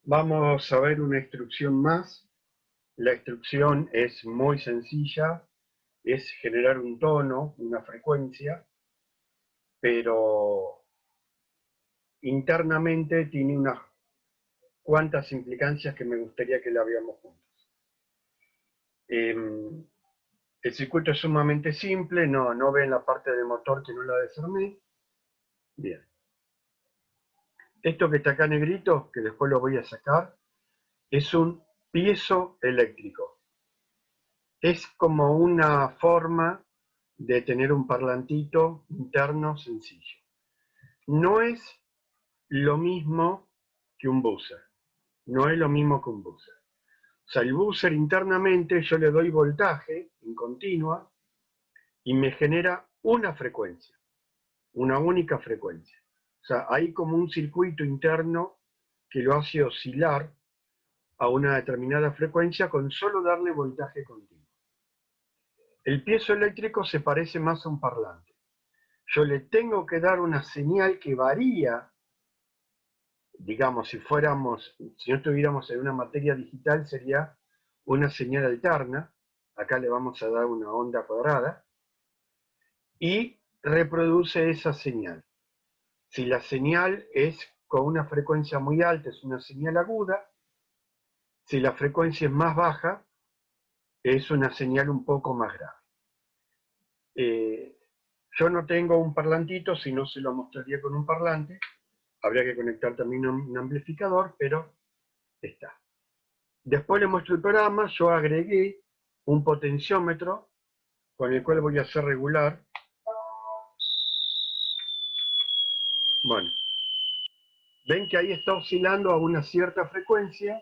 Vamos a ver una instrucción más. La instrucción es muy sencilla, es generar un tono, una frecuencia, pero internamente tiene unas cuantas implicancias que me gustaría que la veamos juntos. El circuito es sumamente simple, no ven la parte del motor que no la desarmé. Bien. Esto que está acá negrito, que después lo voy a sacar, es un piezo eléctrico. Es como una forma de tener un parlantito interno sencillo. No es lo mismo que un buzzer. No es lo mismo que un buzzer. O sea, el buzzer internamente yo le doy voltaje en continua y me genera una frecuencia, una única frecuencia. O sea, hay como un circuito interno que lo hace oscilar a una determinada frecuencia con solo darle voltaje continuo. El piezoeléctrico se parece más a un parlante. Yo le tengo que dar una señal que varía, digamos, si no estuviéramos en una materia digital, sería una señal alterna. Acá le vamos a dar una onda cuadrada y reproduce esa señal. Si la señal es con una frecuencia muy alta, es una señal aguda. Si la frecuencia es más baja, es una señal un poco más grave. Yo no tengo un parlantito, si no se lo mostraría con un parlante. Habría que conectar también un amplificador, pero está. Después le muestro el programa, yo agregué un potenciómetro con el cual voy a hacer regular. Bueno, ven que ahí está oscilando a una cierta frecuencia.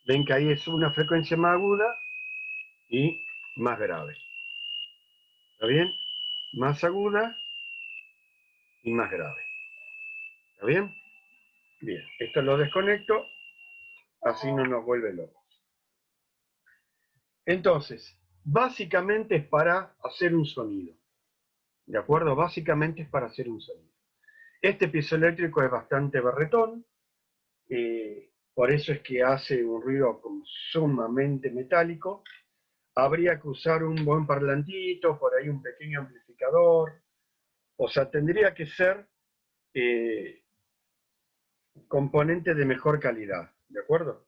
Ven que ahí es una frecuencia más aguda y más grave. ¿Está bien? Más aguda y más grave. ¿Está bien? Bien, esto lo desconecto, así no nos vuelve locos. Entonces, básicamente es para hacer un sonido. ¿De acuerdo? Básicamente es para hacer un sonido. Este piezoeléctrico es bastante berretón, por eso es que hace un ruido como sumamente metálico. Habría que usar un buen parlantito, por ahí un pequeño amplificador, o sea, tendría que ser eh, componente de mejor calidad, ¿de acuerdo?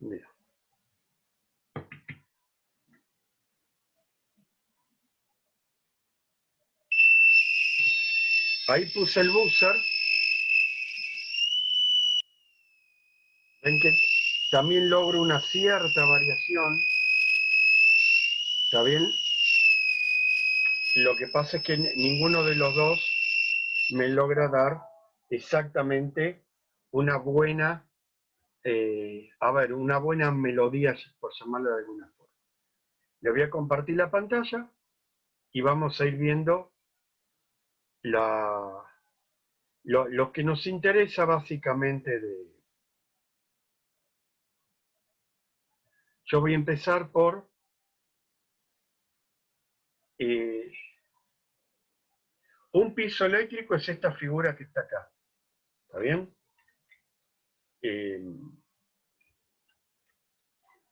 Mira. Ahí puse el buzzer, ven que también logro una cierta variación, ¿está bien? Lo que pasa es que ninguno de los dos me logra dar exactamente una buena, una buena melodía, por llamarla de alguna forma. Le voy a compartir la pantalla y vamos a ir viendo la, lo que nos interesa básicamente de... Yo voy a empezar por eh, un piso eléctrico, es esta figura que está acá, ¿está bien?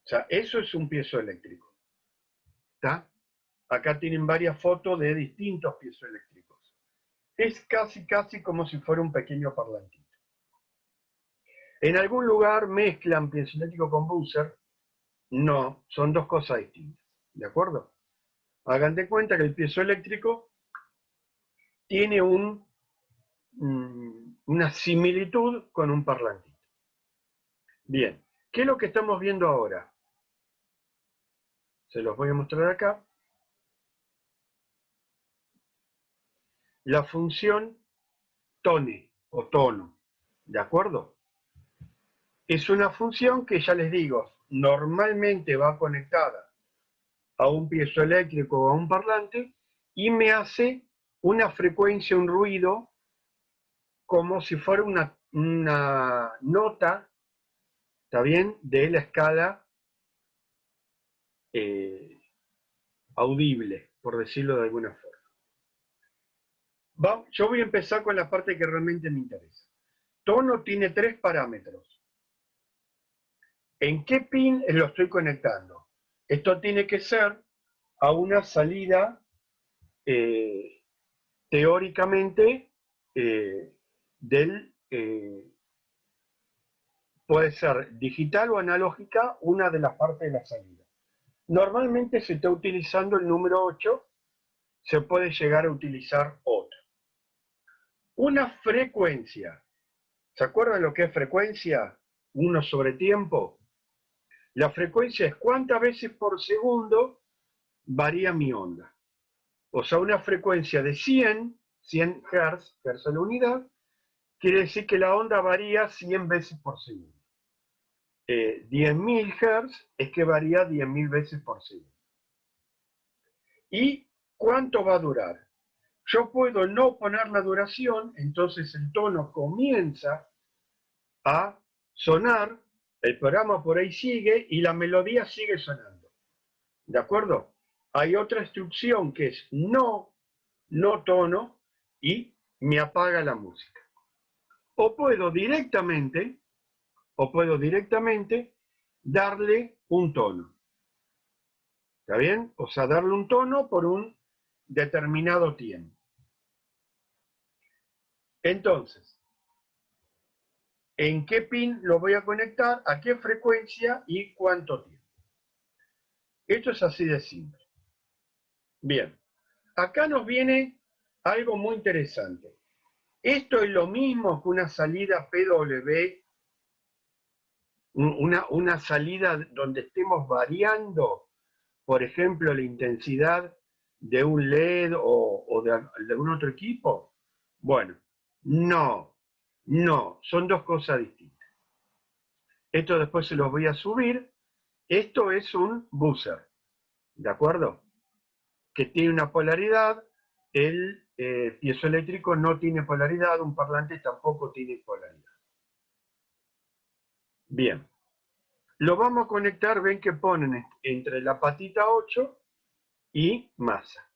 O sea, eso es un piezoeléctrico, ¿está? Acá tienen varias fotos de distintos piezoeléctricos. Es casi como si fuera un pequeño parlantito. En algún lugar mezclan piezoeléctrico con buzzer. No, son dos cosas distintas. ¿De acuerdo? Hagan de cuenta que el piezoeléctrico tiene una similitud con un parlantito. Bien, ¿qué es lo que estamos viendo ahora? Se los voy a mostrar acá. La función tone o tono. ¿De acuerdo? Es una función que ya les digo, normalmente va conectada a un piezoeléctrico o a un parlante y me hace una frecuencia, un ruido, como si fuera una nota, ¿está bien?, de la escala eh, audible, por decirlo de alguna forma. Yo voy a empezar con la parte que realmente me interesa. Tono tiene 3 parámetros. ¿En qué pin lo estoy conectando? Esto tiene que ser a una salida teóricamente puede ser digital o analógica, una de las partes de la salida. Normalmente se está utilizando el número 8, se puede llegar a utilizar otro. Una frecuencia. ¿Se acuerdan lo que es frecuencia? 1 sobre tiempo. La frecuencia es cuántas veces por segundo varía mi onda. O sea, una frecuencia de 100 Hz, Hz a la unidad, quiere decir que la onda varía 100 veces por segundo. 10.000 Hz es que varía 10.000 veces por segundo. ¿Y cuánto va a durar? Yo puedo no poner la duración, entonces el tono comienza a sonar, el programa por ahí sigue y la melodía sigue sonando. ¿De acuerdo? Hay otra instrucción que es no tono y me apaga la música. O puedo directamente darle un tono. ¿Está bien? O sea, darle un tono por un determinado tiempo. Entonces, ¿en qué pin lo voy a conectar? ¿A qué frecuencia y cuánto tiempo? Esto es así de simple. Bien, acá nos viene algo muy interesante. Esto es lo mismo que una salida PW, una salida donde estemos variando, por ejemplo, la intensidad de un LED o de algún otro equipo. Bueno, no, son dos cosas distintas. Esto después se los voy a subir. Esto es un buzzer, ¿de acuerdo? Que tiene una polaridad, el piezoeléctrico no tiene polaridad, un parlante tampoco tiene polaridad. Bien, lo vamos a conectar, ven que ponen entre la patita 8 y masa.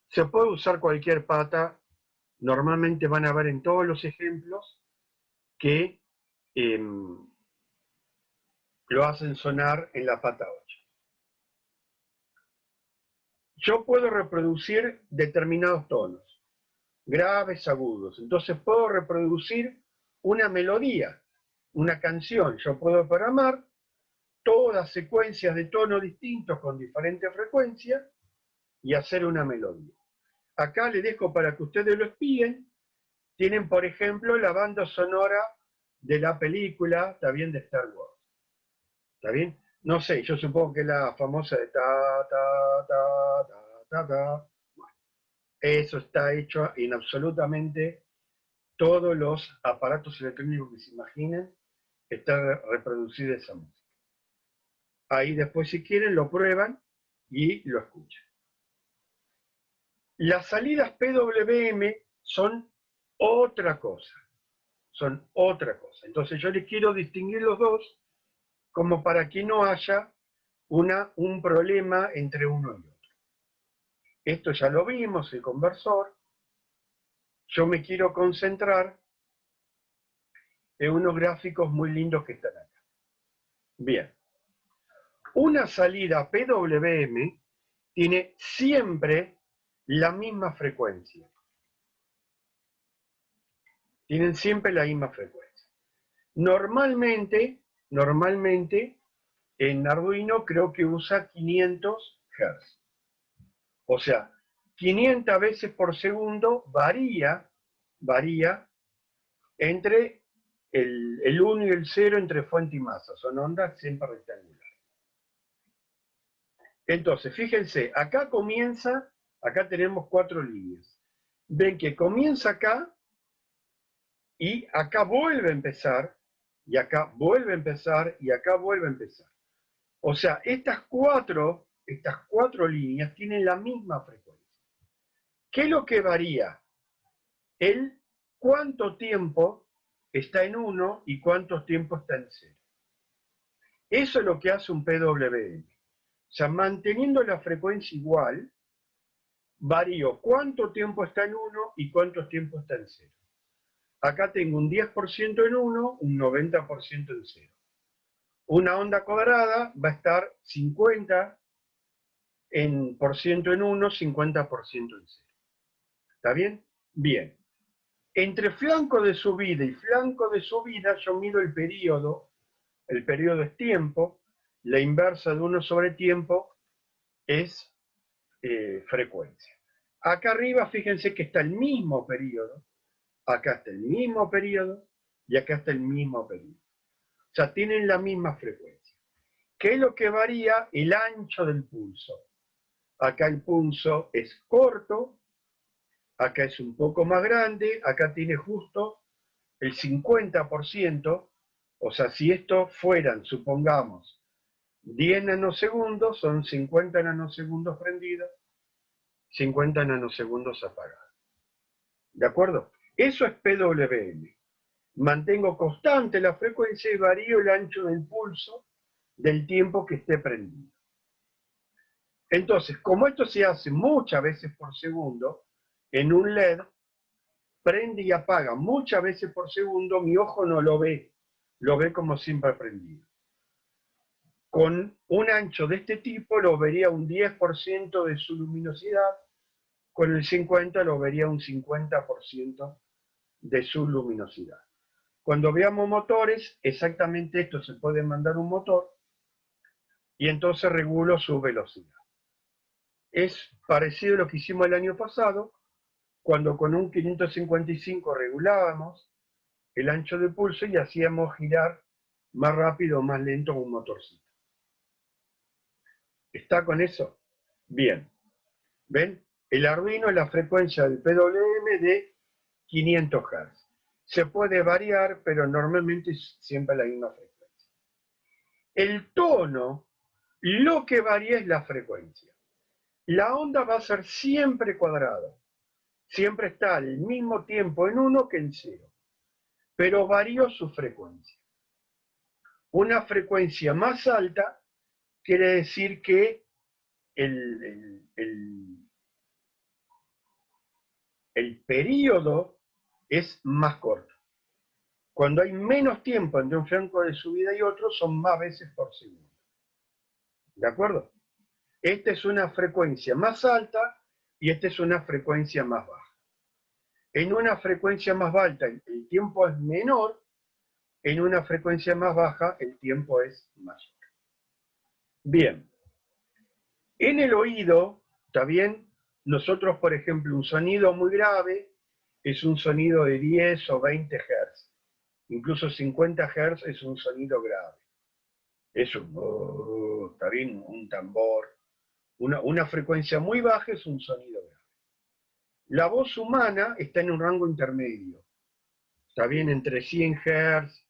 Se puede usar cualquier pata, normalmente van a ver en todos los ejemplos que lo hacen sonar en la pata 8. Yo puedo reproducir determinados tonos, graves, agudos. Entonces puedo reproducir una melodía, una canción. Yo puedo programar todas secuencias de tonos distintos con diferentes frecuencias y hacer una melodía. Acá les dejo para que ustedes lo espíen. Tienen, por ejemplo, la banda sonora de la película, está bien, de Star Wars. ¿Está bien? No sé, yo supongo que la famosa de ta, ta, ta, ta, ta, ta. Bueno, eso está hecho en absolutamente todos los aparatos electrónicos que se imaginen, está reproducida esa música. Ahí después, si quieren, lo prueban y lo escuchan. Las salidas PWM son otra cosa. Son otra cosa. Entonces yo les quiero distinguir los dos como para que no haya un problema entre uno y otro. Esto ya lo vimos, el conversor. Yo me quiero concentrar en unos gráficos muy lindos que están acá. Bien. Una salida PWM tiene siempre la misma frecuencia. Tienen siempre la misma frecuencia. Normalmente en Arduino creo que usa 500 Hz. O sea, 500 veces por segundo varía entre el 1 y el 0 entre fuente y masa. Son ondas siempre rectangulares. Entonces, fíjense, acá tenemos 4 líneas. Ven que comienza acá y acá vuelve a empezar, y acá vuelve a empezar, y acá vuelve a empezar. O sea, estas cuatro líneas tienen la misma frecuencia. ¿Qué es lo que varía? El cuánto tiempo está en 1 y cuánto tiempo está en 0. Eso es lo que hace un PWM. O sea, manteniendo la frecuencia igual, varío cuánto tiempo está en 1 y cuánto tiempo está en 0. Acá tengo un 10% en 1, un 90% en 0. Una onda cuadrada va a estar 50% en 1, 50% en 0. ¿Está bien? Bien. Entre flanco de subida y flanco de subida yo mido el periodo es tiempo, la inversa de 1 sobre tiempo es frecuencia. Acá arriba fíjense que está el mismo periodo, acá está el mismo periodo y acá está el mismo periodo. O sea, tienen la misma frecuencia. ¿Qué es lo que varía? El ancho del pulso. Acá el pulso es corto, acá es un poco más grande, acá tiene justo el 50%, o sea, si esto fueran, supongamos, 10 nanosegundos, son 50 nanosegundos prendidos, 50 nanosegundos apagados. ¿De acuerdo? Eso es PWM. Mantengo constante la frecuencia y varío el ancho del pulso del tiempo que esté prendido. Entonces, como esto se hace muchas veces por segundo, en un LED, prende y apaga muchas veces por segundo, mi ojo no lo ve como siempre prendido. Con un ancho de este tipo lo vería un 10% de su luminosidad, con el 50 lo vería un 50% de su luminosidad. Cuando veamos motores, exactamente esto se puede mandar un motor y entonces regulo su velocidad. Es parecido a lo que hicimos el año pasado, cuando con un 555 regulábamos el ancho de pulso y hacíamos girar más rápido o más lento un motorcito. ¿Está con eso? Bien. ¿Ven? El Arduino es la frecuencia del PWM de 500 Hz. Se puede variar, pero normalmente es siempre la misma frecuencia. El tono, lo que varía es la frecuencia. La onda va a ser siempre cuadrada. Siempre está al mismo tiempo en 1 que en 0. Pero varío su frecuencia. Una frecuencia más alta quiere decir que el periodo es más corto. Cuando hay menos tiempo entre un flanco de subida y otro, son más veces por segundo. ¿De acuerdo? Esta es una frecuencia más alta y esta es una frecuencia más baja. En una frecuencia más alta el tiempo es menor, en una frecuencia más baja el tiempo es mayor. Bien, en el oído, ¿está bien? Nosotros, por ejemplo, un sonido muy grave es un sonido de 10 o 20 Hz. Incluso 50 Hz es un sonido grave. Es está bien, un tambor. Una frecuencia muy baja es un sonido grave. La voz humana está en un rango intermedio. Está bien, entre 100 Hz,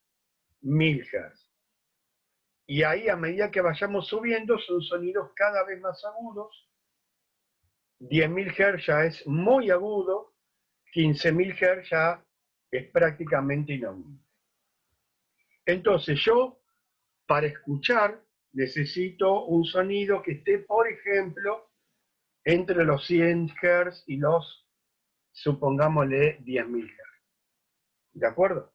1000 Hz. Y ahí, a medida que vayamos subiendo, son sonidos cada vez más agudos. 10.000 Hz ya es muy agudo, 15.000 Hz ya es prácticamente inaudible. Entonces yo, para escuchar, necesito un sonido que esté, por ejemplo, entre los 100 Hz y los, supongámosle, 10.000 Hz. ¿De acuerdo?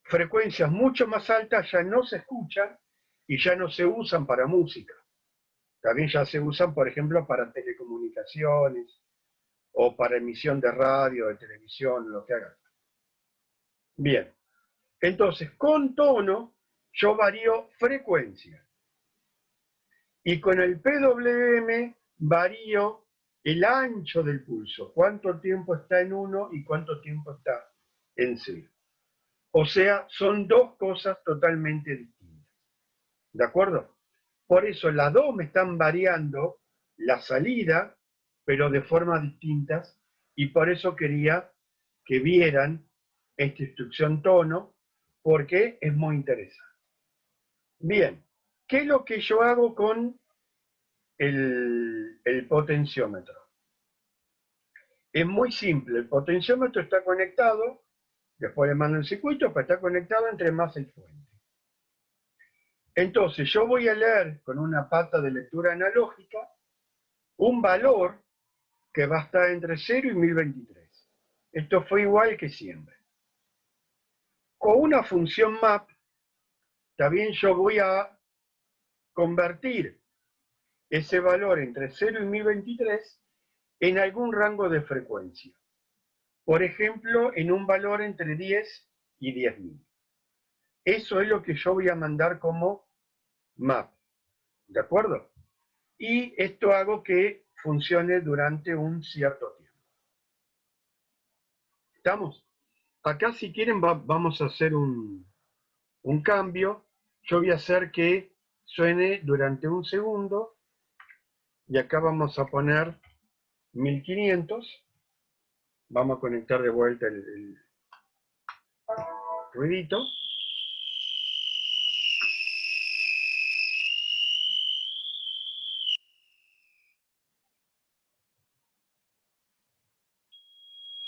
Frecuencias mucho más altas ya no se escuchan y ya no se usan para música. También ya se usan, por ejemplo, para telecomunicaciones o para emisión de radio, de televisión, lo que hagan. Bien, entonces con tono yo varío frecuencia y con el PWM varío el ancho del pulso, cuánto tiempo está en 1 y cuánto tiempo está en 0. O sea, son dos cosas totalmente distintas. ¿De acuerdo? Por eso las dos me están variando la salida, pero de formas distintas, y por eso quería que vieran esta instrucción tono, porque es muy interesante. Bien, ¿qué es lo que yo hago con el potenciómetro? Es muy simple, el potenciómetro está conectado, después le mando el circuito, pero está conectado entre masa y fuente. Entonces yo voy a leer con una pata de lectura analógica un valor que va a estar entre 0 y 1023. Esto fue igual que siempre. Con una función map, también yo voy a convertir ese valor entre 0 y 1023 en algún rango de frecuencia. Por ejemplo, en un valor entre 10 y 10.000. Eso es lo que yo voy a mandar como map. ¿De acuerdo? Y esto hago que funcione durante un cierto tiempo. ¿Estamos? Acá si quieren vamos a hacer un cambio. Yo voy a hacer que suene durante un segundo y acá vamos a poner 1500. Vamos a conectar de vuelta el ruidito.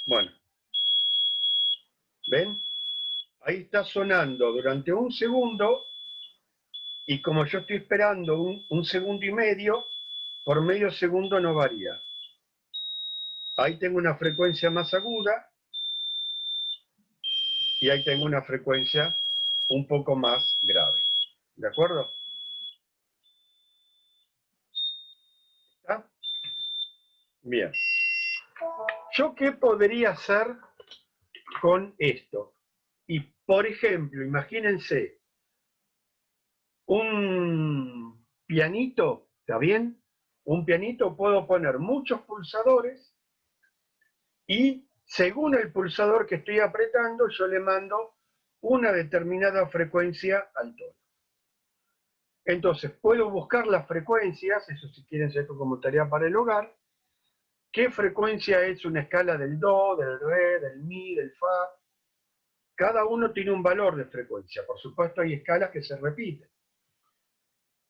Bueno, ¿ven? Ahí está sonando durante un segundo y como yo estoy esperando un segundo y medio, por medio segundo no varía. Ahí tengo una frecuencia más aguda y ahí tengo una frecuencia un poco más grave. ¿De acuerdo? ¿Está? Bien. ¿Yo qué podría hacer con esto? Y, por ejemplo, imagínense un pianito, ¿está bien? Un pianito puedo poner muchos pulsadores y según el pulsador que estoy apretando, yo le mando una determinada frecuencia al tono. Entonces, puedo buscar las frecuencias, eso si quieren ser como tarea para el hogar. ¿Qué frecuencia es una escala del do, del re, del mi, del fa? Cada uno tiene un valor de frecuencia. Por supuesto, hay escalas que se repiten.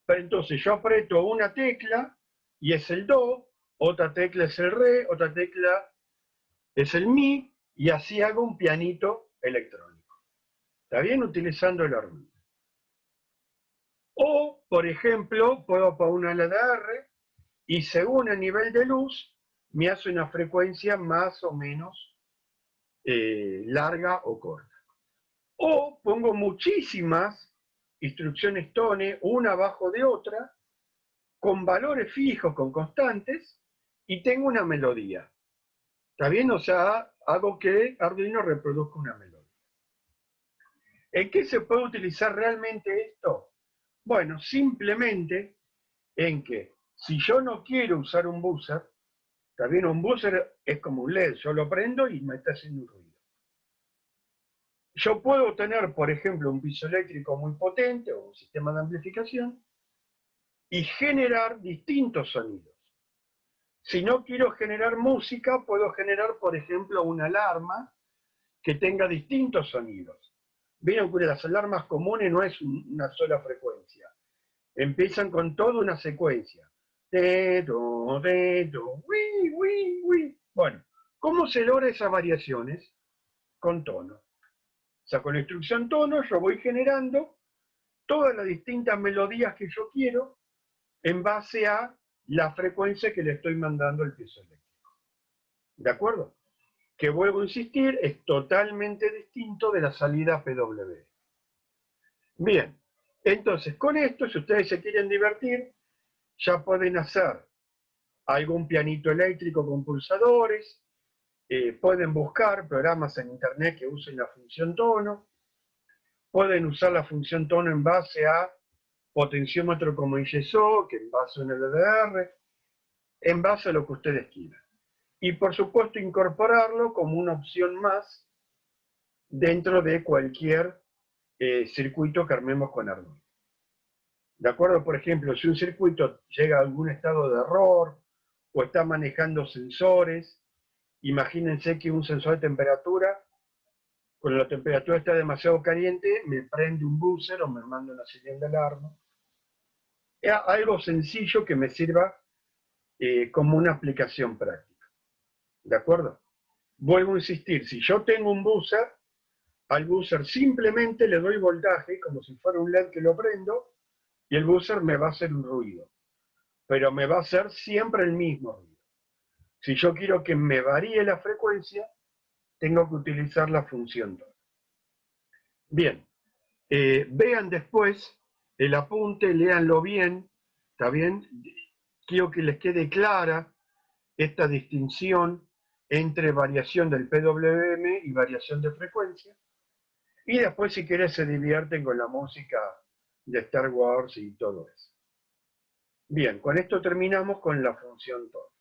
Pero entonces yo aprieto una tecla y es el do, otra tecla es el re, otra tecla es el mi, y así hago un pianito electrónico. ¿Está bien? Utilizando el arduino. O, por ejemplo, puedo poner una LDR y según el nivel de luz, me hace una frecuencia más o menos larga o corta. O pongo muchísimas instrucciones tone, una abajo de otra, con valores fijos, con constantes, y tengo una melodía. ¿Está bien? O sea, hago que Arduino reproduzca una melodía. ¿En qué se puede utilizar realmente esto? Bueno, simplemente en que si yo no quiero usar un buzzer, ¿está bien? Un buzzer es como un LED, yo lo prendo y me está haciendo un ruido. Yo puedo tener, por ejemplo, un piso eléctrico muy potente o un sistema de amplificación y generar distintos sonidos. Si no quiero generar música, puedo generar, por ejemplo, una alarma que tenga distintos sonidos. Vieron que las alarmas comunes no es una sola frecuencia. Empiezan con toda una secuencia. Dedo, dedo, wi, wi, wi. Bueno, ¿cómo se logra esas variaciones? Con tono. O sea, con la instrucción tono yo voy generando todas las distintas melodías que yo quiero en base a la frecuencia que le estoy mandando al piezo eléctrico. ¿De acuerdo? Que vuelvo a insistir, es totalmente distinto de la salida PWM. Bien, entonces con esto, si ustedes se quieren divertir, ya pueden hacer algún pianito eléctrico con pulsadores, pueden buscar programas en internet que usen la función tono, pueden usar la función tono en base a potenciómetro como ISO, que en base a un LDR, en base a lo que ustedes quieran. Y por supuesto incorporarlo como una opción más dentro de cualquier circuito que armemos con Arduino. ¿De acuerdo? Por ejemplo, si un circuito llega a algún estado de error o está manejando sensores, imagínense que un sensor de temperatura, cuando la temperatura está demasiado caliente, me prende un buzzer o me manda una señal de alarma. Es algo sencillo que me sirva como una aplicación práctica. ¿De acuerdo? Vuelvo a insistir, si yo tengo un buzzer, al buzzer simplemente le doy voltaje, como si fuera un LED que lo prendo, y el buzzer me va a hacer un ruido, pero me va a hacer siempre el mismo ruido. Si yo quiero que me varíe la frecuencia, tengo que utilizar la función tono. Bien, vean después el apunte, léanlo bien, ¿está bien? Quiero que les quede clara esta distinción entre variación del PWM y variación de frecuencia. Y después, si querés, se divierten con la música de Star Wars y todo eso. Bien, con esto terminamos con la función tono.